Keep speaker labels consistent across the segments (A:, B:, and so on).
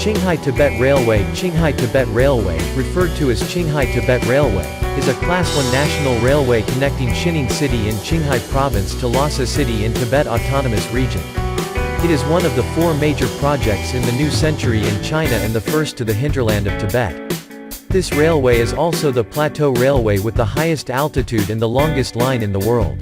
A: Qinghai Tibet Railway, referred to as Qinghai Tibet Railway, is a Class 1 national railway connecting Xining City in Qinghai Province to Lhasa City in Tibet Autonomous Region. It is one of the 4 major projects in the new century in China and the first to the hinterland of Tibet. This railway is also the plateau railway with the highest altitude and the longest line in the world.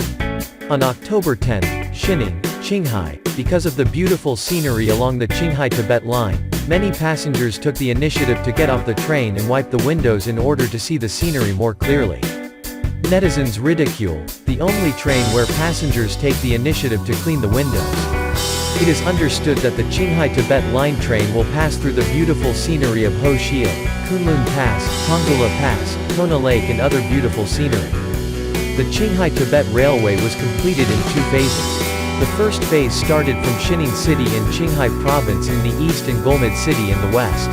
A: On October 10, Xining, Qinghai, because of the beautiful scenery along the Qinghai-Tibet line, many passengers took the initiative to get off the train and wipe the windows in order to see the scenery more clearly. Netizens ridicule the only train where passengers take the initiative to clean the windows. It is understood that the Qinghai-Tibet line train will pass through the beautiful scenery of Ho Shiel, Kunlun Pass, Tungula Pass, Tona Lake and other beautiful scenery. The Qinghai Tibet Railway was completed in 2 phases. The first phase started from Xining City in Qinghai Province in the east and Golmud City in the west.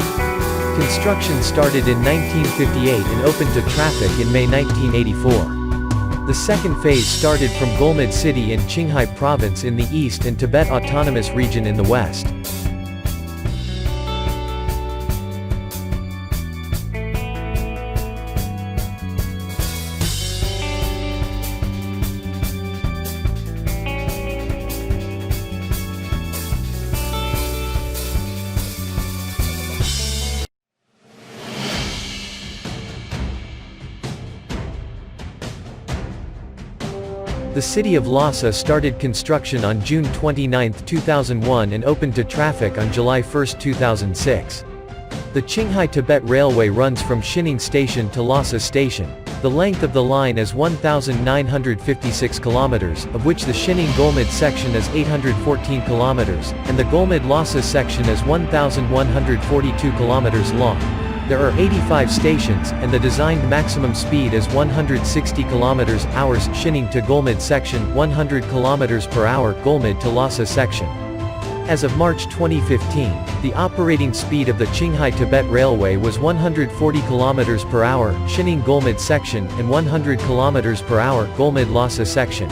A: Construction started in 1958 and opened to traffic in May 1984. The second phase started from Golmud City in Qinghai Province in the east and Tibet Autonomous Region in the west. The city of Lhasa started construction on June 29, 2001 and opened to traffic on July 1, 2006. The Qinghai Tibet Railway runs from Xining Station to Lhasa Station. The length of the line is 1,956 kilometers, of which the Xining-Golmud section is 814 kilometers, and the Golmud-Lhasa section is 1,142 kilometers long. There are 85 stations, and the designed maximum speed is 160 km/h Xining to Golmud section, 100 km/h Golmud to Lhasa section. As of March 2015, the operating speed of the Qinghai Tibet Railway was 140 km/h Xining-Golmud section, and 100 km/h Golmud-Lhasa section.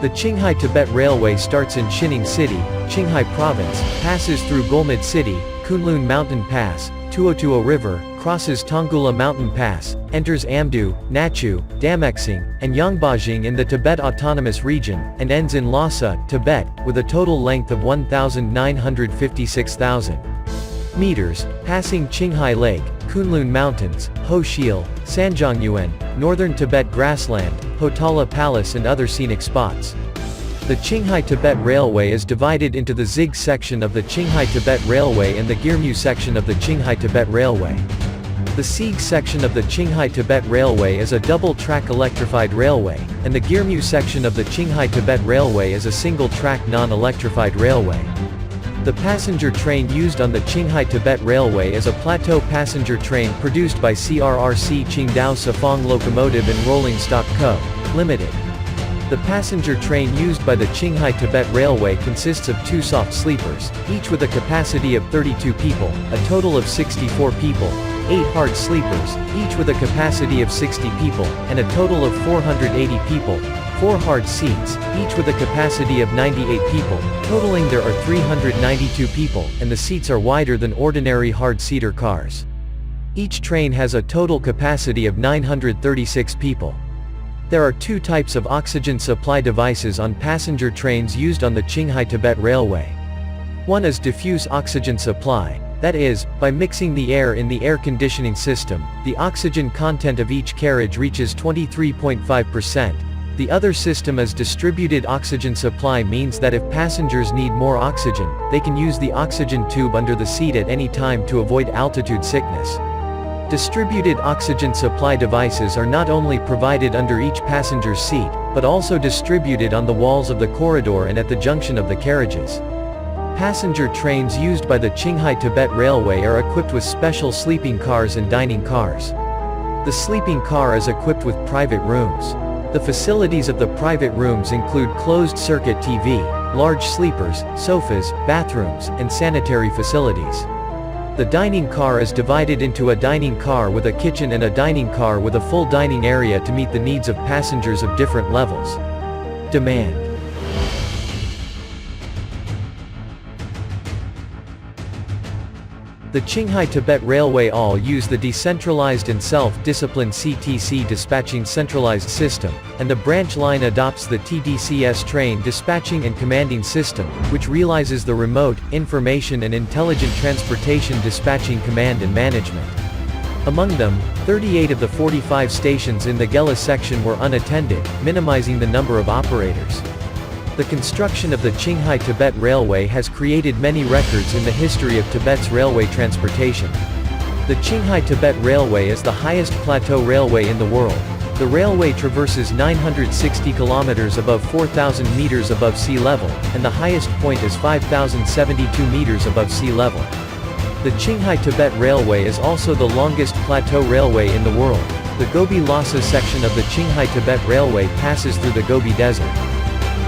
A: The Qinghai Tibet Railway starts in Xining City, Qinghai Province, passes through Golmud City, Kunlun Mountain Pass, Tuotuo River, crosses Tungula Mountain Pass, enters Amdo, Nachu, Damexing, and Yongbajing in the Tibet Autonomous Region, and ends in Lhasa, Tibet, with a total length of 1,956,000 meters, passing Qinghai Lake, Kunlun Mountains, Ho Shiel, Sanjiangyuan, Northern Tibet Grassland, Potala Palace and other scenic spots. The Qinghai Tibet Railway is divided into the Zig section of the Qinghai Tibet Railway and the Girmu section of the Qinghai Tibet Railway. The Sieg section of the Qinghai Tibet Railway is a double-track electrified railway, and the Girmu section of the Qinghai Tibet Railway is a single-track non-electrified railway. The passenger train used on the Qinghai Tibet Railway is a plateau passenger train produced by CRRC Qingdao Sifang Locomotive and Rolling Stock Co., Limited. The passenger train used by the Qinghai Tibet Railway consists of 2 soft sleepers, each with a capacity of 32 people, a total of 64 people, 8 hard sleepers, each with a capacity of 60 people, and a total of 480 people, 4 hard seats, each with a capacity of 98 people, totaling there are 392 people, and the seats are wider than ordinary hard-seater cars. Each train has a total capacity of 936 people. There are 2 types of oxygen supply devices on passenger trains used on the Qinghai Tibet Railway. One is diffuse oxygen supply, that is, by mixing the air in the air conditioning system, the oxygen content of each carriage reaches 23.5%. The other system is distributed oxygen supply, means that if passengers need more oxygen, they can use the oxygen tube under the seat at any time to avoid altitude sickness. Distributed oxygen supply devices are not only provided under each passenger's seat, but also distributed on the walls of the corridor and at the junction of the carriages. Passenger trains used by the Qinghai Tibet Railway are equipped with special sleeping cars and dining cars. The sleeping car is equipped with private rooms. The facilities of the private rooms include closed-circuit TV, large sleepers, sofas, bathrooms, and sanitary facilities. The dining car is divided into a dining car with a kitchen and a dining car with a full dining area to meet the needs of passengers of different levels. Demand. The Qinghai Tibet Railway all use the decentralized and self-disciplined CTC dispatching centralized system, and the branch line adopts the TDCS train dispatching and commanding system, which realizes the remote, information and intelligent transportation dispatching command and management. Among them, 38 of the 45 stations in the Gela section were unattended, minimizing the number of operators. The construction of the Qinghai Tibet Railway has created many records in the history of Tibet's railway transportation. The Qinghai Tibet Railway is the highest plateau railway in the world. The railway traverses 960 kilometers above 4,000 meters above sea level, and the highest point is 5,072 meters above sea level. The Qinghai Tibet Railway is also the longest plateau railway in the world. The Gobi-Lhasa section of the Qinghai Tibet Railway passes through the Gobi Desert.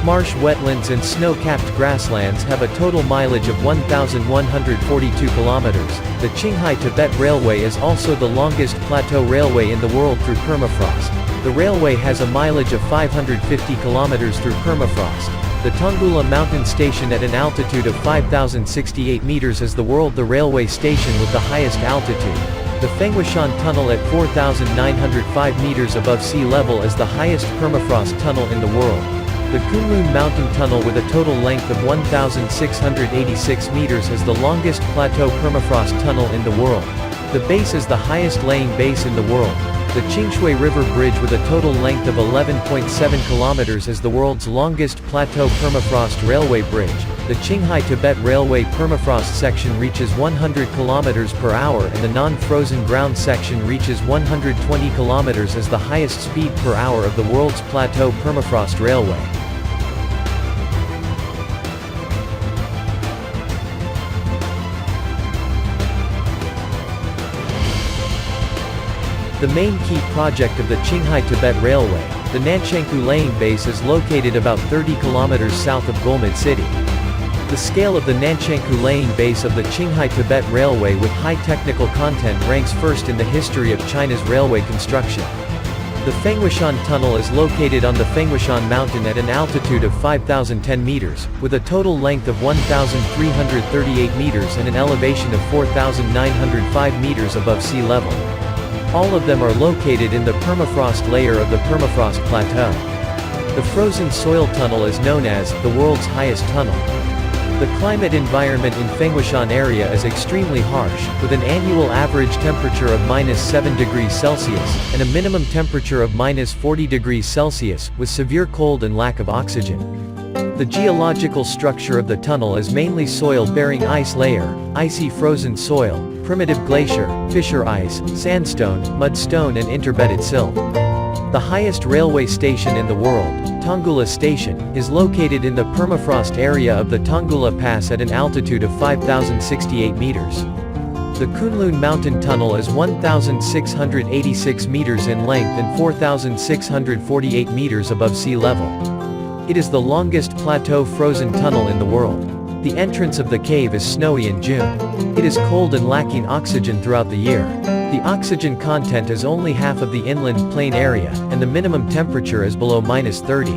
A: Marsh wetlands and snow-capped grasslands have a total mileage of 1,142 kilometers. The Qinghai Tibet Railway is also the longest plateau railway in the world through permafrost. The railway has a mileage of 550 kilometers through permafrost. The Tungula Mountain Station at an altitude of 5,068 meters is the railway station with the highest altitude. The Fengshan Tunnel at 4,905 meters above sea level is the highest permafrost tunnel in the world. The Kunlun Mountain Tunnel with a total length of 1,686 meters is the longest plateau permafrost tunnel in the world. The base is the highest laying base in the world. The Qinghai River Bridge with a total length of 11.7 kilometers is the world's longest plateau permafrost railway bridge. The Qinghai Tibet Railway permafrost section reaches 100 kilometers per hour and the non-frozen ground section reaches 120 kilometers as the highest speed per hour of the world's plateau permafrost railway. The main key project of the Qinghai Tibet Railway, the Nanshanku Laying Base is located about 30 kilometers south of Golmud City. The scale of the Nanshanku Laying Base of the Qinghai Tibet Railway with high technical content ranks first in the history of China's railway construction. The Fengshan Tunnel is located on the Fengshan Mountain at an altitude of 5,010 meters, with a total length of 1,338 meters and an elevation of 4,905 meters above sea level. All of them are located in the permafrost layer of the permafrost plateau. The frozen soil tunnel is known as the world's highest tunnel. The climate environment in Fengshan area is extremely harsh, with an annual average temperature of -7 degrees Celsius, and a minimum temperature of -40 degrees Celsius, with severe cold and lack of oxygen. The geological structure of the tunnel is mainly soil-bearing ice layer, icy frozen soil, primitive glacier, fissure ice, sandstone, mudstone and interbedded silt. The highest railway station in the world, Tungula Station, is located in the permafrost area of the Tungula Pass at an altitude of 5,068 meters. The Kunlun Mountain Tunnel is 1,686 meters in length and 4,648 meters above sea level. It is the longest plateau frozen tunnel in the world. The entrance of the cave is snowy in June. It is cold and lacking oxygen throughout the year. The oxygen content is only half of the inland plain area, and the minimum temperature is below -30.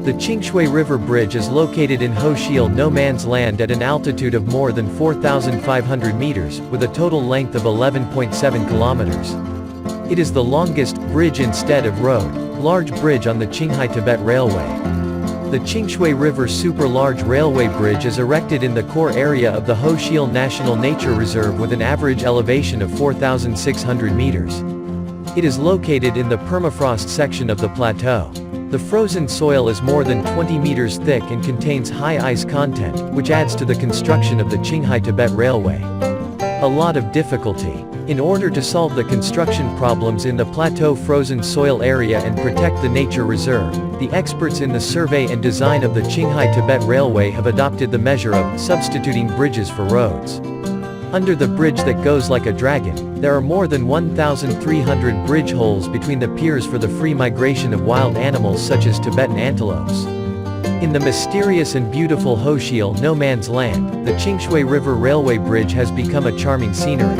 A: The Qinghai River Bridge is located in Hoshil no man's land at an altitude of more than 4,500 meters, with a total length of 11.7 kilometers. It is the longest bridge instead of road, large bridge on the Qinghai Tibet Railway. The Qinghai River Super Large Railway Bridge is erected in the core area of the Hoshil National Nature Reserve with an average elevation of 4,600 meters. It is located in the permafrost section of the plateau. The frozen soil is more than 20 meters thick and contains high ice content, which adds to the construction of the Qinghai Tibet Railway. A lot of difficulty. In order to solve the construction problems in the plateau frozen soil area and protect the nature reserve, the experts in the survey and design of the Qinghai Tibet Railway have adopted the measure of substituting bridges for roads. Under the bridge that goes like a dragon, there are more than 1,300 bridge holes between the piers for the free migration of wild animals such as Tibetan antelopes. In the mysterious and beautiful Hoshil no man's land, the Qinghai River Railway Bridge has become a charming scenery.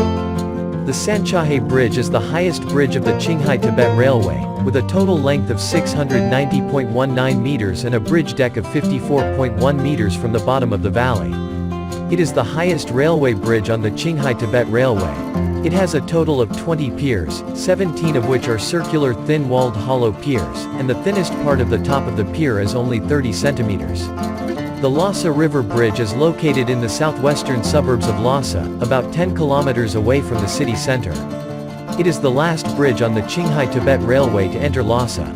A: The Sanchaje Bridge is the highest bridge of the Qinghai Tibet Railway, with a total length of 690.19 meters and a bridge deck of 54.1 meters from the bottom of the valley. It is the highest railway bridge on the Qinghai Tibet Railway. It has a total of 20 piers, 17 of which are circular thin-walled hollow piers, and the thinnest part of the top of the pier is only 30 centimeters. The Lhasa River Bridge is located in the southwestern suburbs of Lhasa, about 10 kilometers away from the city center. It is the last bridge on the Qinghai Tibet Railway to enter Lhasa.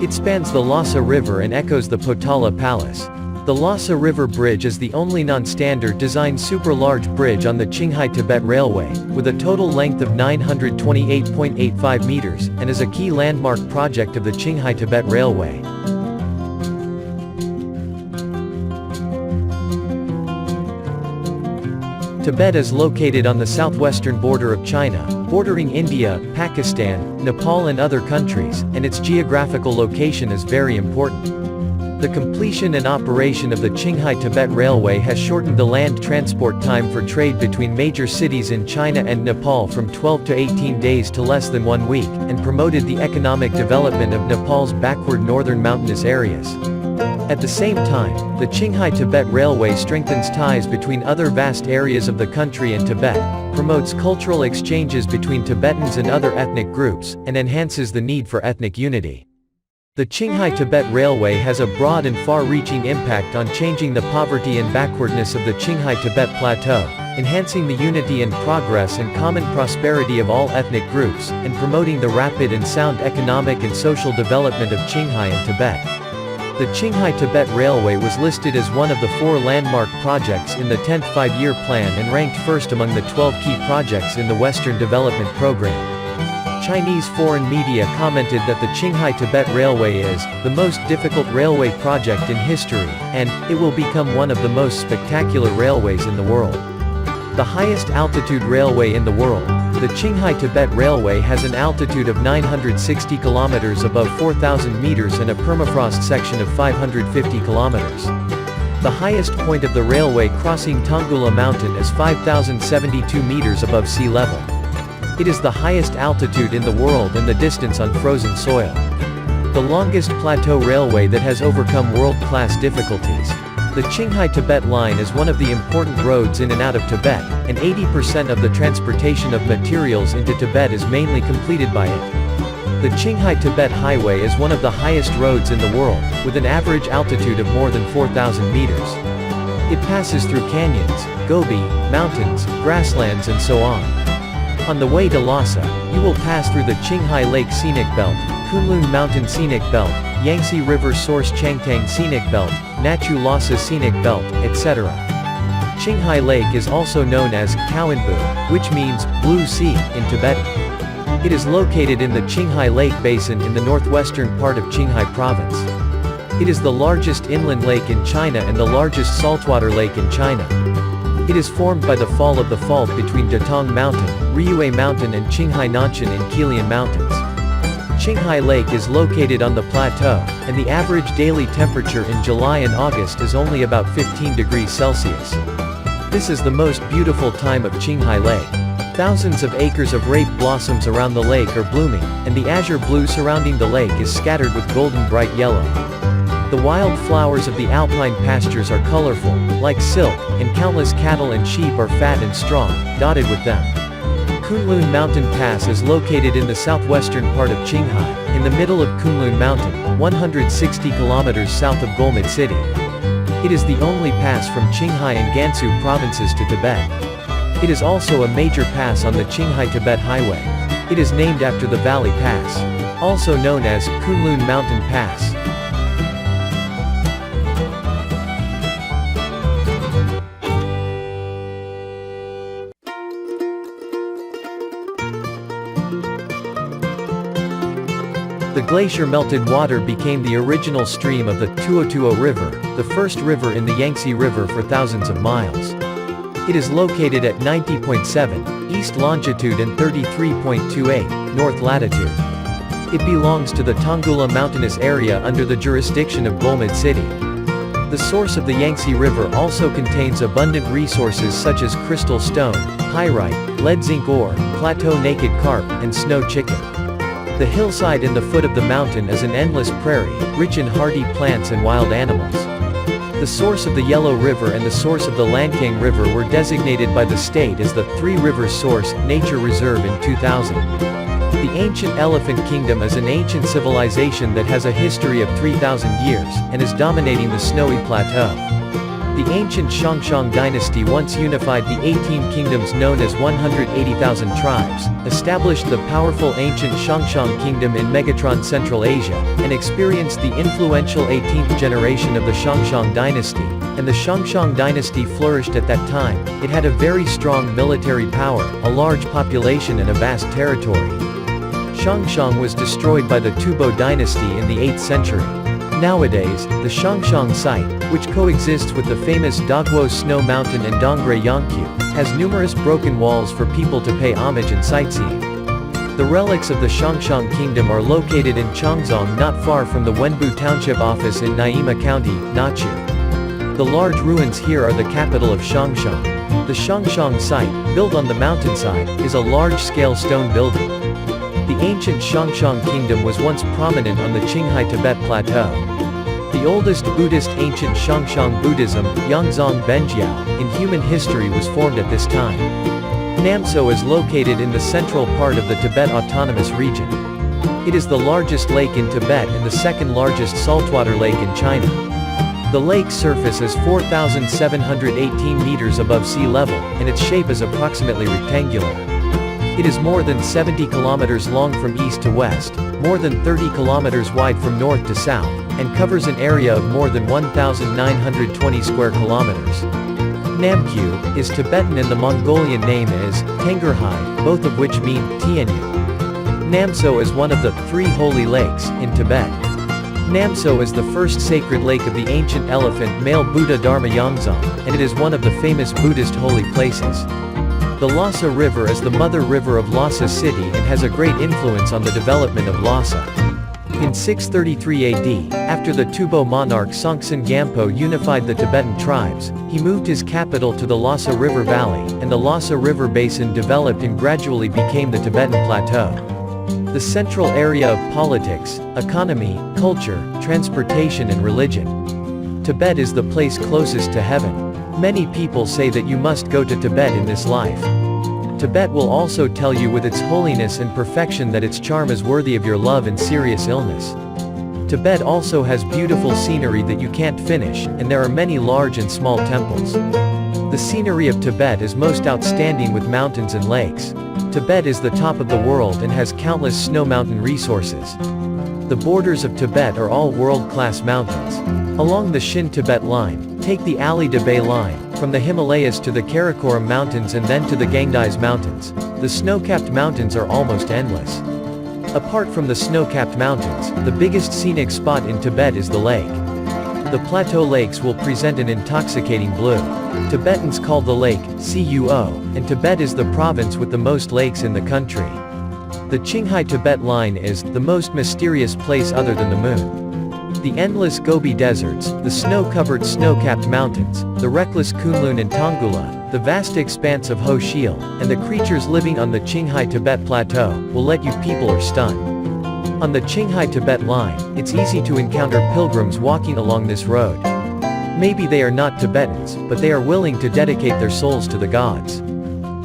A: It spans the Lhasa River and echoes the Potala Palace. The Lhasa River Bridge is the only non-standard design super-large bridge on the Qinghai Tibet Railway, with a total length of 928.85 meters, and is a key landmark project of the Qinghai Tibet Railway. Tibet is located on the southwestern border of China, bordering India, Pakistan, Nepal and other countries, and its geographical location is very important. The completion and operation of the Qinghai Tibet Railway has shortened the land transport time for trade between major cities in China and Nepal from 12 to 18 days to less than 1 week, and promoted the economic development of Nepal's backward northern mountainous areas. At the same time, the Qinghai Tibet Railway strengthens ties between other vast areas of the country and Tibet, promotes cultural exchanges between Tibetans and other ethnic groups, and enhances the need for ethnic unity. The Qinghai Tibet Railway has a broad and far-reaching impact on changing the poverty and backwardness of the Qinghai Tibet Plateau, enhancing the unity and progress and common prosperity of all ethnic groups, and promoting the rapid and sound economic and social development of Qinghai and Tibet. The Qinghai Tibet Railway was listed as one of the 4 landmark projects in the 10th Five-Year Plan and ranked first among the 12 key projects in the Western Development Program. Chinese foreign media commented that the Qinghai Tibet Railway is the most difficult railway project in history, and it will become one of the most spectacular railways in the world. The highest altitude railway in the world, the Qinghai Tibet Railway has an altitude of 960 kilometers above 4,000 meters and a permafrost section of 550 kilometers. The highest point of the railway crossing Tungula Mountain is 5,072 meters above sea level. It is the highest altitude in the world and the distance on frozen soil. The longest plateau railway that has overcome world-class difficulties. The Qinghai Tibet Line is one of the important roads in and out of Tibet, and 80% of the transportation of materials into Tibet is mainly completed by it. The Qinghai Tibet Highway is one of the highest roads in the world, with an average altitude of more than 4,000 meters. It passes through canyons, gobi, mountains, grasslands and so on. On the way to Lhasa, you will pass through the Qinghai Lake Scenic Belt, Kunlun Mountain Scenic Belt, Yangtze River Source Changtang Scenic Belt, Nachu Lhasa Scenic Belt, etc. Qinghai Lake is also known as Kawanbu, which means Blue Sea in Tibetan. It is located in the Qinghai Lake Basin in the northwestern part of Qinghai Province. It is the largest inland lake in China and the largest saltwater lake in China. It is formed by the fall of the fault between Datong Mountain, Ryue Mountain and Qinghai Nanshan and Qilian Mountains. Qinghai Lake is located on the plateau, and the average daily temperature in July and August is only about 15 degrees Celsius. This is the most beautiful time of Qinghai Lake. Thousands of acres of rape blossoms around the lake are blooming, and the azure blue surrounding the lake is scattered with golden bright yellow. The wild flowers of the alpine pastures are colorful, like silk, and countless cattle and sheep are fat and strong, dotted with them. Kunlun Mountain Pass is located in the southwestern part of Qinghai, in the middle of Kunlun Mountain, 160 kilometers south of Golmud City. It is the only pass from Qinghai and Gansu provinces to Tibet. It is also a major pass on the Qinghai Tibet Highway. It is named after the Valley Pass, also known as Kunlun Mountain Pass. The glacier-melted water became the original stream of the Tuotuo River, the first river in the Yangtze River for thousands of miles. It is located at 90.7 east longitude and 33.28 north latitude. It belongs to the Tungula mountainous area under the jurisdiction of Golmud City. The source of the Yangtze River also contains abundant resources such as crystal stone, pyrite, lead zinc ore, plateau naked carp, and snow chicken. The hillside in the foot of the mountain is an endless prairie, rich in hardy plants and wild animals. The source of the Yellow River and the source of the Lancang River were designated by the state as the Three Rivers Source Nature Reserve in 2000. The ancient Elephant Kingdom is an ancient civilization that has a history of 3,000 years, and is dominating the snowy plateau. The ancient Shangshan dynasty once unified the 18 kingdoms known as 180,000 tribes, established the powerful ancient Shangshan kingdom in Megatron Central Asia, and experienced the influential 18th generation of the Shangshan dynasty, and the Shangshan dynasty flourished at that time. It had a very strong military power, a large population and a vast territory. Shangshan was destroyed by the Tubo dynasty in the 8th century. Nowadays, the Shangshan site, which coexists with the famous Daguo Snow Mountain and Dongre Yangqiu, has numerous broken walls for people to pay homage and sightseeing. The relics of the Shangshan Kingdom are located in Changzong, not far from the Wenbu Township office in Naima County, Nachu. The large ruins here are the capital of Shangshan. The Shangshan site, built on the mountainside, is a large-scale stone building. The ancient Shangshan Kingdom was once prominent on the Qinghai Tibet Plateau. The oldest Buddhist ancient Shangshan Buddhism, Yangzong Benjiao, in human history was formed at this time. Namso is located in the central part of the Tibet Autonomous Region. It is the largest lake in Tibet and the second largest saltwater lake in China. The lake's surface is 4,718 meters above sea level, and its shape is approximately rectangular. It is more than 70 kilometers long from east to west, more than 30 kilometers wide from north to south, and covers an area of more than 1,920 square kilometers. Namkyu is Tibetan and the Mongolian name is Tenggerhai, both of which mean Tianyu. Namso is one of the three holy lakes in Tibet. Namso is the first sacred lake of the ancient elephant male Buddha Dharma Yangzong, and it is one of the famous Buddhist holy places. The Lhasa River is the mother river of Lhasa city and has a great influence on the development of Lhasa. In 633 AD, after the Tubo monarch Songtsen Gampo unified the Tibetan tribes, he moved his capital to the Lhasa River Valley, and the Lhasa River Basin developed and gradually became the Tibetan Plateau. The central area of politics, economy, culture, transportation and religion. Tibet is the place closest to heaven. Many people say that you must go to Tibet in this life. Tibet will also tell you with its holiness and perfection that its charm is worthy of your love and serious illness. Tibet also has beautiful scenery that you can't finish, and there are many large and small temples. The scenery of Tibet is most outstanding with mountains and lakes. Tibet is the top of the world and has countless snow mountain resources. The borders of Tibet are all world-class mountains. Along the Shin-Tibet line, take the Ali-Debay line, from the Himalayas to the Karakoram Mountains and then to the Gangdais Mountains. The snow-capped mountains are almost endless. Apart from the snow-capped mountains, the biggest scenic spot in Tibet is the lake. The plateau lakes will present an intoxicating blue. Tibetans call the lake Cuo, and Tibet is the province with the most lakes in the country. The Qinghai Tibet line is the most mysterious place other than the moon. The endless Gobi deserts, the snow-covered snow-capped mountains, the reckless Kunlun and Tungula, the vast expanse of Ho Shiel, and the creatures living on the Qinghai Tibet Plateau, will let you people are stunned. On the Qinghai Tibet line, it's easy to encounter pilgrims walking along this road. Maybe they are not Tibetans, but they are willing to dedicate their souls to the gods.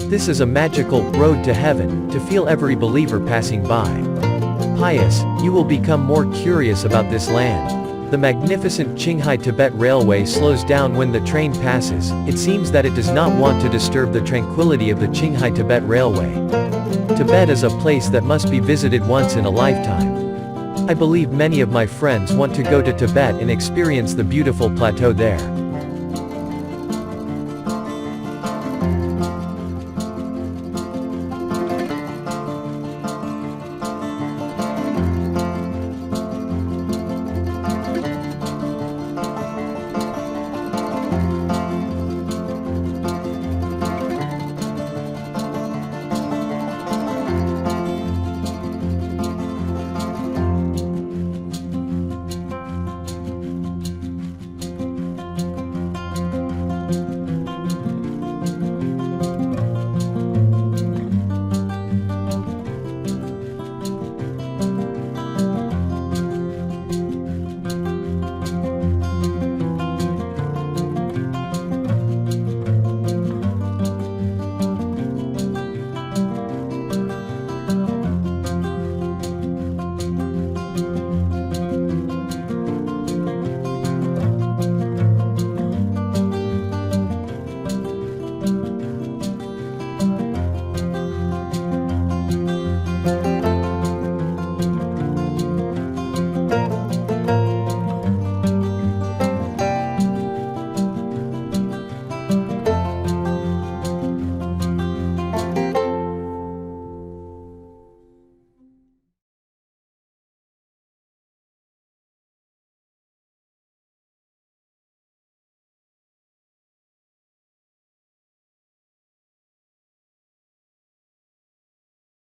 A: This is a magical road to heaven, to feel every believer passing by. Pious, you will become more curious about this land. The magnificent Qinghai Tibet Railway slows down when the train passes. It seems that it does not want to disturb the tranquility of the Qinghai Tibet Railway. Tibet is a place that must be visited once in a lifetime. I believe many of my friends want to go to Tibet and experience the beautiful plateau there.